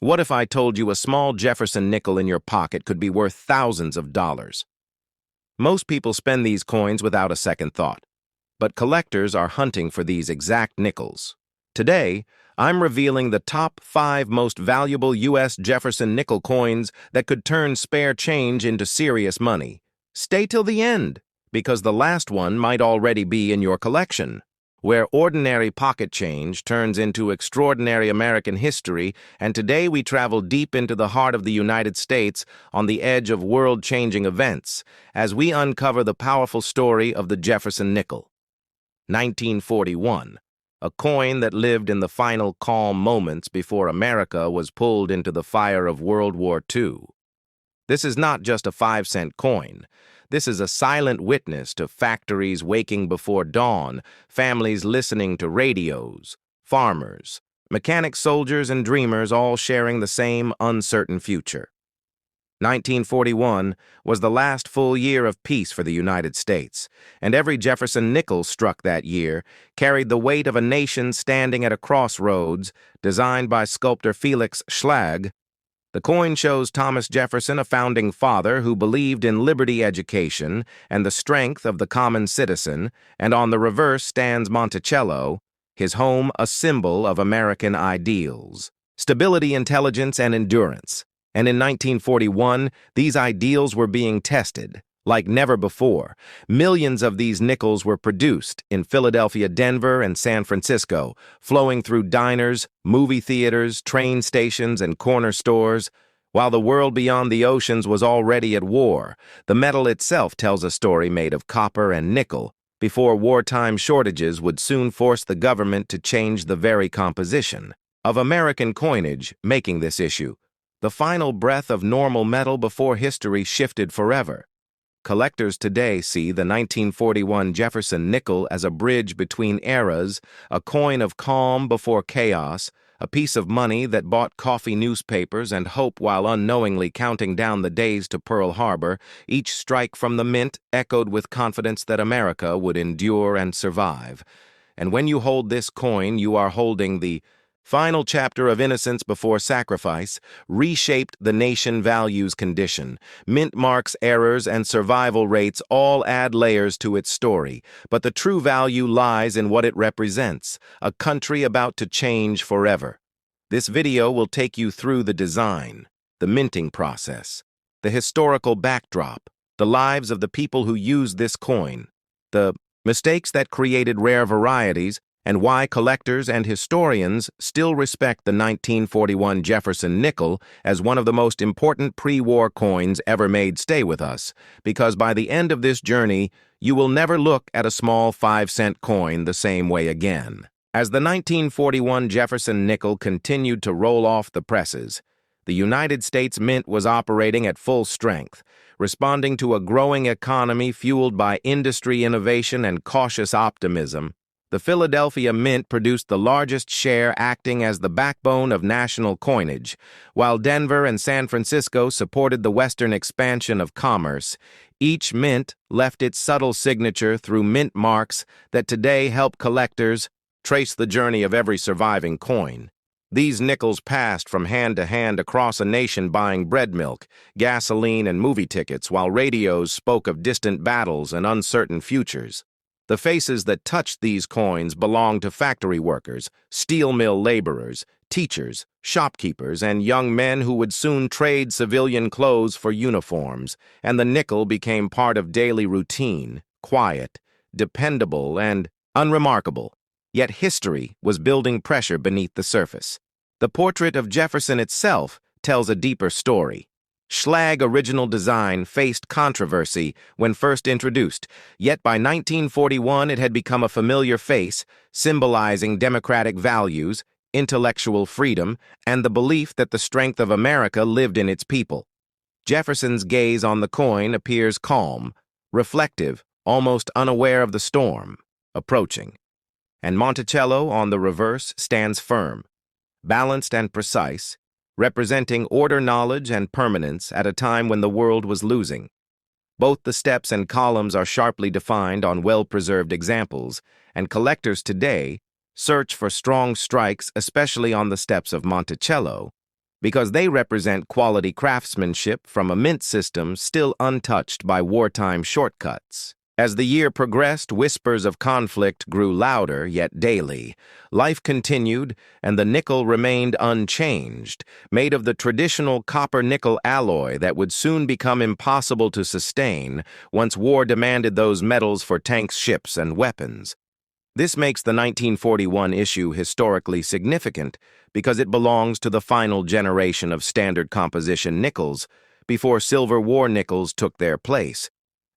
What if I told you a small Jefferson nickel in your pocket could be worth thousands of dollars? Most people spend these coins without a second thought, but collectors are hunting for these exact nickels. Today, I'm revealing the top 5 most valuable U.S. Jefferson nickel coins that could turn spare change into serious money. Stay till the end, because the last one might already be in your collection. Where ordinary pocket change turns into extraordinary American history, and today we travel deep into the heart of the United States on the edge of world-changing events, as we uncover the powerful story of the Jefferson nickel. 1941, a coin that lived in the final calm moments before America was pulled into the fire of World War II. This is not just a 5-cent coin. This is a silent witness to factories waking before dawn, families listening to radios, farmers, mechanic soldiers and dreamers all sharing the same uncertain future. 1941 was the last full year of peace for the United States, and every Jefferson nickel struck that year carried the weight of a nation standing at a crossroads designed by sculptor Felix Schlag. The coin shows Thomas Jefferson, a founding father who believed in liberty education and the strength of the common citizen, and on the reverse stands Monticello, his home a symbol of American ideals, stability, intelligence, and endurance. And in 1941, these ideals were being tested. Like never before, millions of these nickels were produced in Philadelphia, Denver, and San Francisco, flowing through diners, movie theaters, train stations, and corner stores. While the world beyond the oceans was already at war, the metal itself tells a story made of copper and nickel, before wartime shortages would soon force the government to change the very composition of American coinage, making this issue the final breath of normal metal before history shifted forever. Collectors today see the 1941 Jefferson nickel as a bridge between eras, a coin of calm before chaos, a piece of money that bought coffee newspapers and hope while unknowingly counting down the days to Pearl Harbor. Each strike from the mint echoed with confidence that America would endure and survive. And when you hold this coin, you are holding the final chapter of innocence before sacrifice, reshaped the nation values condition. Mint marks, errors, and survival rates all add layers to its story, but the true value lies in what it represents, a country about to change forever. This video will take you through the design, the minting process, the historical backdrop, the lives of the people who used this coin, the mistakes that created rare varieties, and why collectors and historians still respect the 1941 Jefferson nickel as one of the most important pre-war coins ever made. Stay with us, because by the end of this journey, you will never look at a small 5-cent coin the same way again. As the 1941 Jefferson nickel continued to roll off the presses, the United States Mint was operating at full strength, responding to a growing economy fueled by industry innovation and cautious optimism. The Philadelphia Mint produced the largest share, acting as the backbone of national coinage, while Denver and San Francisco supported the western expansion of commerce. Each mint left its subtle signature through mint marks that today help collectors trace the journey of every surviving coin. These nickels passed from hand to hand across a nation, buying bread milk, gasoline, and movie tickets, while radios spoke of distant battles and uncertain futures. The faces that touched these coins belonged to factory workers, steel mill laborers, teachers, shopkeepers, and young men who would soon trade civilian clothes for uniforms, and the nickel became part of daily routine, quiet, dependable, and unremarkable. Yet history was building pressure beneath the surface. The portrait of Jefferson itself tells a deeper story. Schlag original design faced controversy when first introduced, yet by 1941 it had become a familiar face, symbolizing democratic values, intellectual freedom, and the belief that the strength of America lived in its people. Jefferson's gaze on the coin appears calm, reflective, almost unaware of the storm approaching. And Monticello, on the reverse, stands firm, balanced and precise, representing order, knowledge, and permanence at a time when the world was losing. Both the steps and columns are sharply defined on well-preserved examples, and collectors today search for strong strikes, especially on the steps of Monticello, because they represent quality craftsmanship from a mint system still untouched by wartime shortcuts. As the year progressed, whispers of conflict grew louder, yet daily. Life continued, and the nickel remained unchanged, made of the traditional copper-nickel alloy that would soon become impossible to sustain once war demanded those metals for tanks, ships, and weapons. This makes the 1941 issue historically significant because it belongs to the final generation of standard composition nickels before Silver War nickels took their place.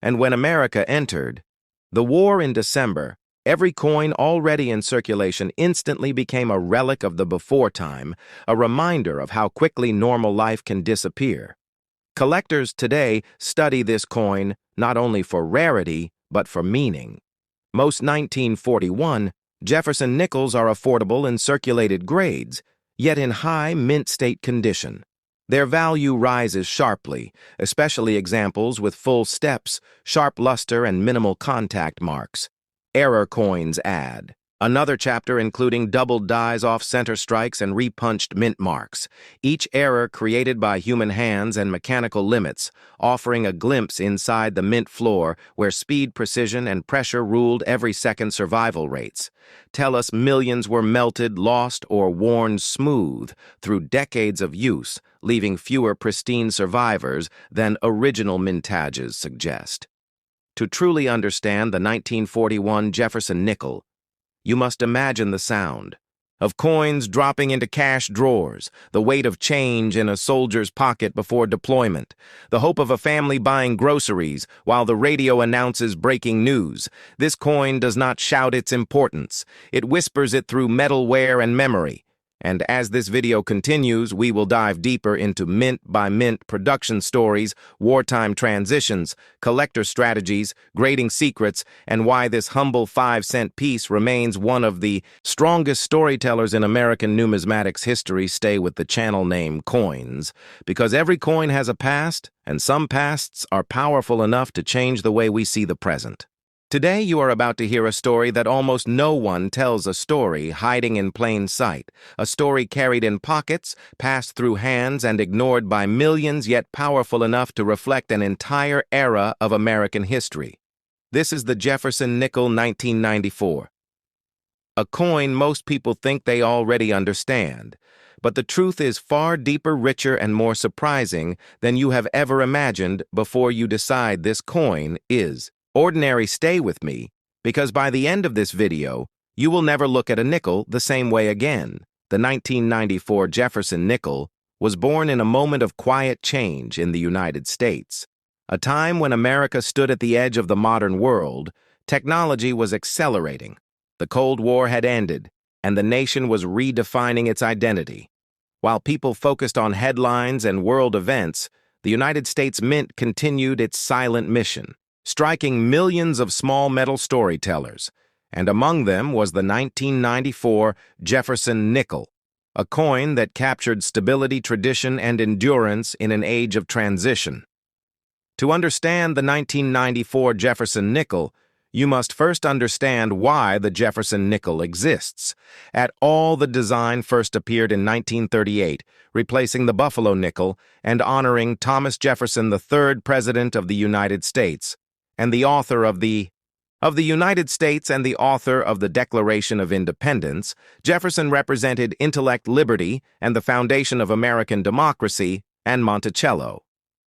And when America entered the war in December, every coin already in circulation instantly became a relic of the before time, a reminder of how quickly normal life can disappear. Collectors today study this coin not only for rarity, but for meaning. Most 1941 Jefferson nickels are affordable in circulated grades, yet in high mint state condition. Their value rises sharply, especially examples with full steps, sharp luster, and minimal contact marks. Error coins add another chapter including doubled dies off center strikes and repunched mint marks, each error created by human hands and mechanical limits, offering a glimpse inside the mint floor where speed, precision, and pressure ruled every second survival rates. Tell us millions were melted, lost, or worn smooth through decades of use, leaving fewer pristine survivors than original mintages suggest. To truly understand the 1941 Jefferson nickel, you must imagine the sound of coins dropping into cash drawers, the weight of change in a soldier's pocket before deployment, the hope of a family buying groceries while the radio announces breaking news. This coin does not shout its importance. It whispers it through metal wear and memory. And as this video continues, we will dive deeper into mint-by-mint production stories, wartime transitions, collector strategies, grading secrets, and why this humble 5-cent piece remains one of the strongest storytellers in American numismatics history. Stay with the channel name Coins, because every coin has a past, and some pasts are powerful enough to change the way we see the present. Today you are about to hear a story that almost no one tells, a story hiding in plain sight, a story carried in pockets, passed through hands, and ignored by millions, yet powerful enough to reflect an entire era of American history. This is the Jefferson nickel 1994. A coin most people think they already understand, but the truth is far deeper, richer, and more surprising than you have ever imagined before you decide this coin is ordinary. Stay with me, because by the end of this video, you will never look at a nickel the same way again. The 1994 Jefferson nickel was born in a moment of quiet change in the United States. A time when America stood at the edge of the modern world, technology was accelerating. The Cold War had ended, and the nation was redefining its identity. While people focused on headlines and world events, the United States Mint continued its silent mission, striking millions of small metal storytellers, and among them was the 1994 Jefferson nickel, a coin that captured stability, tradition, and endurance in an age of transition. To understand the 1994 Jefferson nickel, you must first understand why the Jefferson nickel exists. At all, the design first appeared in 1938, replacing the Buffalo nickel and honoring Thomas Jefferson, the third President of the United States, and the author of the United States and the author of the Declaration of Independence. Jefferson represented intellect, liberty, and the foundation of American democracy, and Monticello.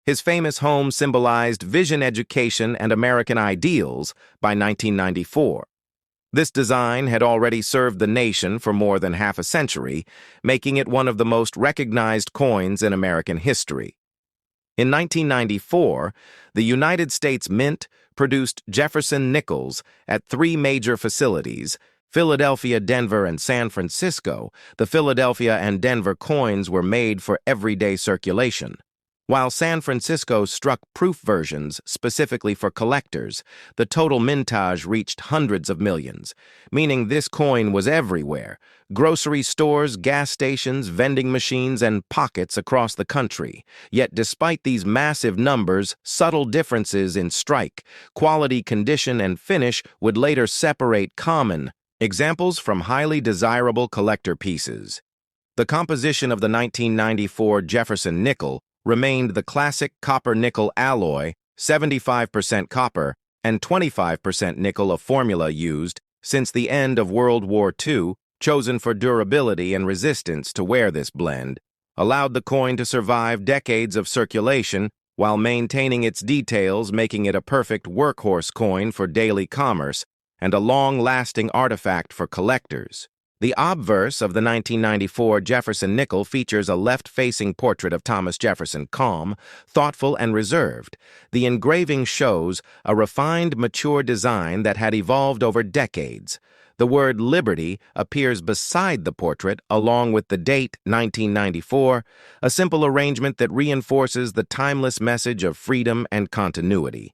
His famous home symbolized vision, education, and American ideals by 1994. This design had already served the nation for more than half a century, making it one of the most recognized coins in American history. In 1994, the United States Mint produced Jefferson nickels at 3 major facilities: Philadelphia, Denver, and San Francisco. The Philadelphia and Denver coins were made for everyday circulation, while San Francisco struck proof versions specifically for collectors. The total mintage reached hundreds of millions, meaning this coin was everywhere: grocery stores, gas stations, vending machines, and pockets across the country. Yet despite these massive numbers, subtle differences in strike, quality, condition, and finish would later separate common examples from highly desirable collector pieces. The composition of the 1994 Jefferson nickel remained the classic copper-nickel alloy, 75% copper and 25% nickel, a formula used since the end of World War II, chosen for durability and resistance to wear. This blend allowed the coin to survive decades of circulation while maintaining its details, making it a perfect workhorse coin for daily commerce and a long-lasting artifact for collectors. The obverse of the 1994 Jefferson nickel features a left-facing portrait of Thomas Jefferson, calm, thoughtful, and reserved. The engraving shows a refined, mature design that had evolved over decades. The word Liberty appears beside the portrait, along with the date 1994, a simple arrangement that reinforces the timeless message of freedom and continuity.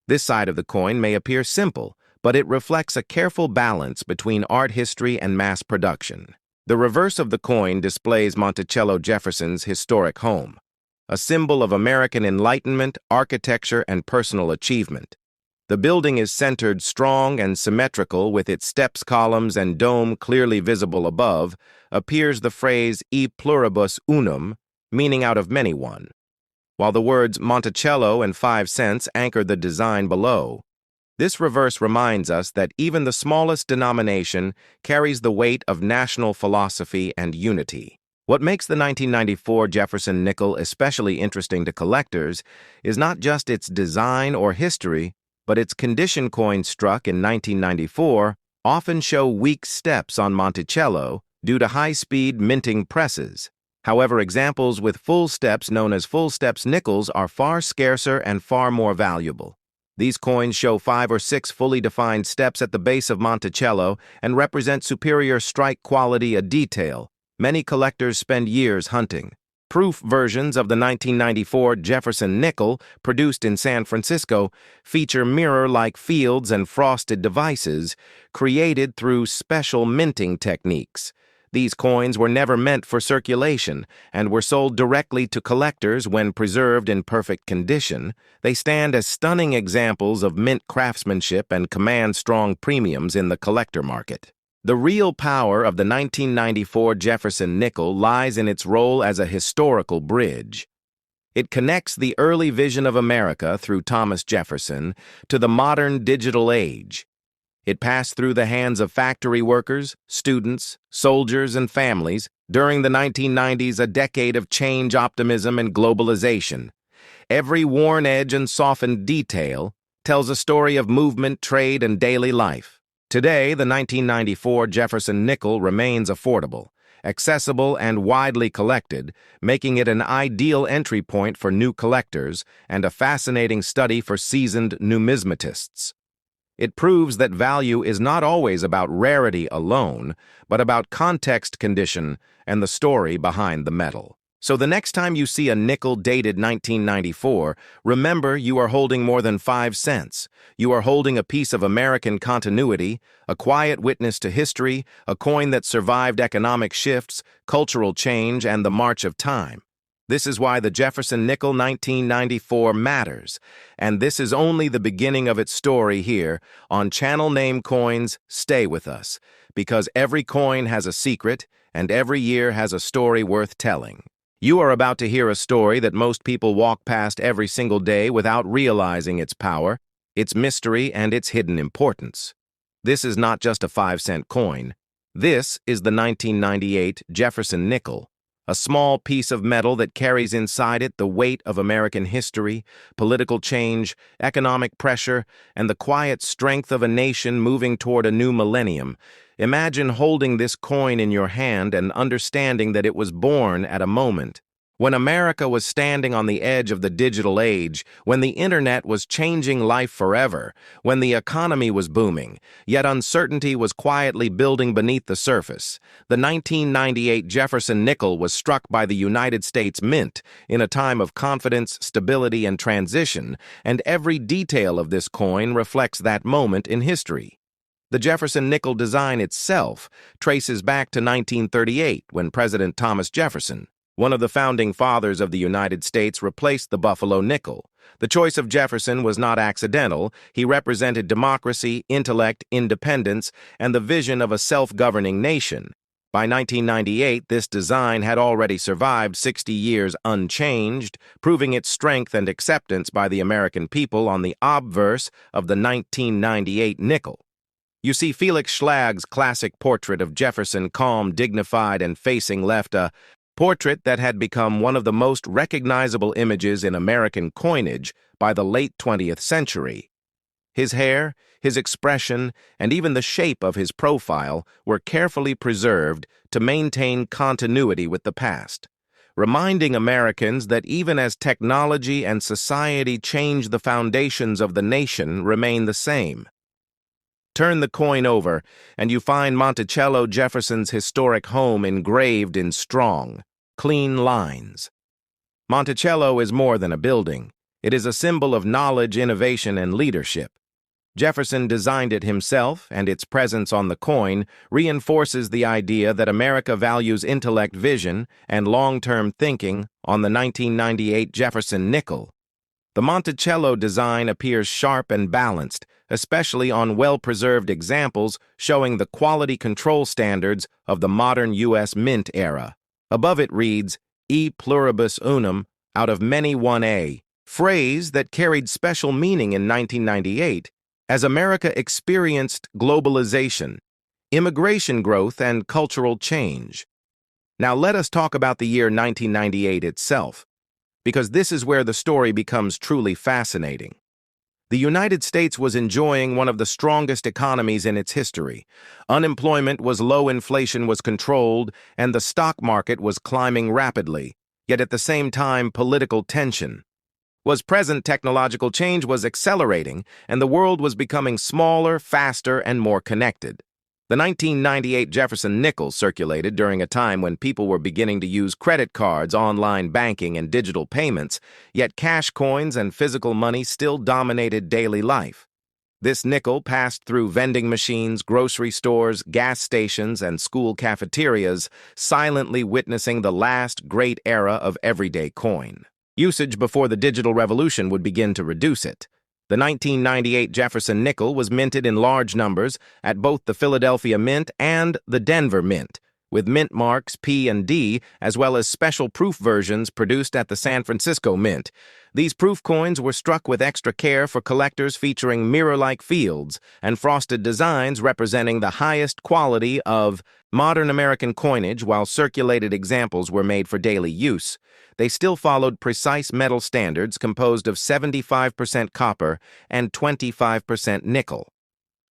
This side of the coin may appear simple, but it reflects a careful balance between art history and mass production. The reverse of the coin displays Monticello Jefferson's historic home, a symbol of American enlightenment, architecture, and personal achievement. The building is centered, strong, and symmetrical, with its steps, columns, and dome clearly visible above. Appears the phrase e pluribus unum, meaning out of many one, while the words Monticello and 5 cents anchor the design below. This reverse reminds us that even the smallest denomination carries the weight of national philosophy and unity. What makes the 1994 Jefferson nickel especially interesting to collectors is not just its design or history, but its condition. Coins struck in 1994 often show weak steps on Monticello due to high-speed minting presses. However, examples with full steps, known as full steps nickels, are far scarcer and far more valuable. These coins show 5 or 6 fully defined steps at the base of Monticello and represent superior strike quality, a detail many collectors spend years hunting. Proof versions of the 1994 Jefferson nickel, produced in San Francisco, feature mirror-like fields and frosted devices created through special minting techniques. These coins were never meant for circulation and were sold directly to collectors when preserved in perfect condition. They stand as stunning examples of mint craftsmanship and command strong premiums in the collector market. The real power of the 1994 Jefferson nickel lies in its role as a historical bridge. It connects the early vision of America through Thomas Jefferson to the modern digital age. It passed through the hands of factory workers, students, soldiers, and families during the 1990s, a decade of change, optimism, and globalization. Every worn edge and softened detail tells a story of movement, trade, and daily life. Today, the 1994 Jefferson nickel remains affordable, accessible, and widely collected, making it an ideal entry point for new collectors and a fascinating study for seasoned numismatists. It proves that value is not always about rarity alone, but about context, condition, and the story behind the metal. So the next time you see a nickel dated 1994, remember you are holding more than 5 cents. You are holding a piece of American continuity, a quiet witness to history, a coin that survived economic shifts, cultural change, and the march of time. This is why the Jefferson nickel 1994 matters, and this is only the beginning of its story here on Channel Name Coins. Stay with us, because every coin has a secret, and every year has a story worth telling. You are about to hear a story that most people walk past every single day without realizing its power, its mystery, and its hidden importance. This is not just a 5-cent coin. This is the 1998 Jefferson nickel, a small piece of metal that carries inside it the weight of American history, political change, economic pressure, and the quiet strength of a nation moving toward a new millennium. Imagine holding this coin in your hand and understanding that it was born at a moment when America was standing on the edge of the digital age, when the internet was changing life forever, when the economy was booming, yet uncertainty was quietly building beneath the surface. The 1998 Jefferson nickel was struck by the United States Mint in a time of confidence, stability, and transition, and every detail of this coin reflects that moment in history. The Jefferson nickel design itself traces back to 1938, when President Thomas Jefferson, one of the founding fathers of the United States, replaced the Buffalo nickel. The choice of Jefferson was not accidental. He represented democracy, intellect, independence, and the vision of a self-governing nation. By 1998, this design had already survived 60 years unchanged, proving its strength and acceptance by the American people on the obverse of the 1998 nickel. You see Felix Schlag's classic portrait of Jefferson calm, dignified, and facing left, a portrait that had become one of the most recognizable images in American coinage by the late 20th century. His hair, his expression, and even the shape of his profile were carefully preserved to maintain continuity with the past, reminding Americans that even as technology and society change, the foundations of the nation remain the same. Turn the coin over, and you find Monticello Jefferson's historic home engraved in strong, clean lines. Monticello is more than a building. It is a symbol of knowledge, innovation, and leadership. Jefferson designed it himself, and its presence on the coin reinforces the idea that America values intellect, vision, and long-term thinking. On the 1998 Jefferson nickel, the Monticello design appears sharp and balanced, especially on well-preserved examples showing the quality control standards of the modern U.S. Mint era. Above it reads, "E pluribus unum," out of many one A, phrase that carried special meaning in 1998 as America experienced globalization, immigration growth, and cultural change. Now let us talk about the year 1998 itself, because this is where the story becomes truly fascinating. The United States was enjoying one of the strongest economies in its history. Unemployment was low, inflation was controlled, and the stock market was climbing rapidly. Yet at the same time, political tension was present, technological change was accelerating, and the world was becoming smaller, faster, and more connected. The 1998 Jefferson nickel circulated during a time when people were beginning to use credit cards, online banking, and digital payments, yet cash coins and physical money still dominated daily life. This nickel passed through vending machines, grocery stores, gas stations, and school cafeterias, silently witnessing the last great era of everyday coin. Usage before the digital revolution would begin to reduce it. The 1998 Jefferson nickel was minted in large numbers at both the Philadelphia Mint and the Denver Mint, with mint marks P and D, as well as special proof versions produced at the San Francisco Mint. These proof coins were struck with extra care for collectors, featuring mirror-like fields and frosted designs representing the highest quality of modern American coinage. While circulated examples were made for daily use, they still followed precise metal standards composed of 75% copper and 25% nickel,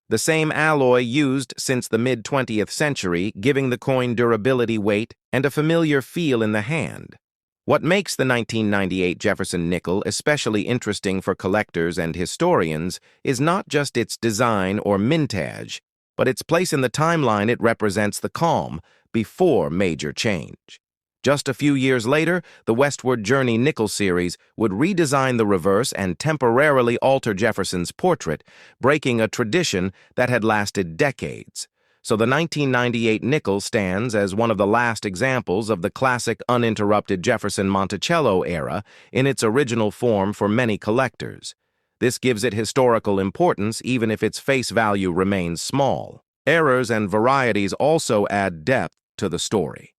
the same alloy used since the mid-20th century, giving the coin durability, weight, and a familiar feel in the hand. What makes the 1998 Jefferson nickel especially interesting for collectors and historians is not just its design or mintage, but its place in the timeline. It represents the calm before major change. Just a few years later, the Westward Journey nickel series would redesign the reverse and temporarily alter Jefferson's portrait, breaking a tradition that had lasted decades. So the 1998 nickel stands as one of the last examples of the classic uninterrupted Jefferson Monticello era in its original form for many collectors. This gives it historical importance even if its face value remains small. Errors and varieties also add depth to the story.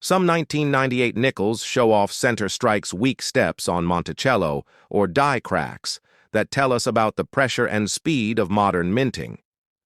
Some 1998 nickels show off center strike's weak steps on Monticello or die cracks that tell us about the pressure and speed of modern minting.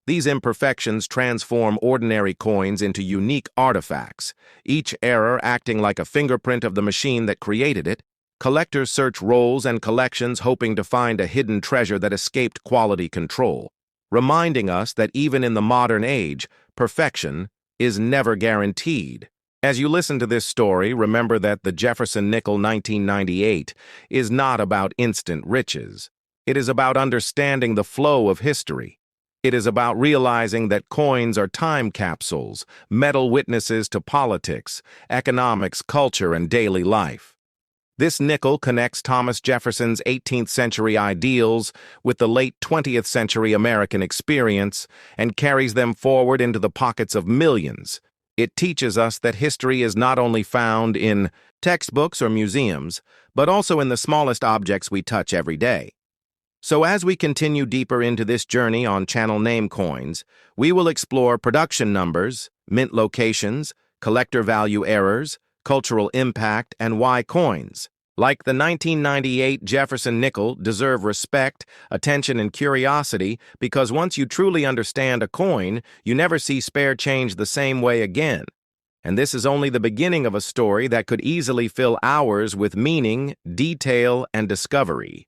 These imperfections transform ordinary coins into unique artifacts, each error acting like a fingerprint of the machine that created it. Collectors search rolls and collections hoping to find a hidden treasure that escaped quality control, reminding us that even in the modern age, perfection is never guaranteed. As you listen to this story, remember that the Jefferson nickel 1998 is not about instant riches. It is about understanding the flow of history. It is about realizing that coins are time capsules, metal witnesses to politics, economics, culture, and daily life. This nickel connects Thomas Jefferson's 18th century ideals with the late 20th century American experience and carries them forward into the pockets of millions. It teaches us that history is not only found in textbooks or museums, but also in the smallest objects we touch every day. So as we continue deeper into this journey on Channel Name Coins, we will explore production numbers, mint locations, collector value errors, cultural impact, and why coins, like the 1998 Jefferson nickel, deserve respect, attention, and curiosity because once you truly understand a coin, you never see spare change the same way again. And this is only the beginning of a story that could easily fill hours with meaning, detail, and discovery.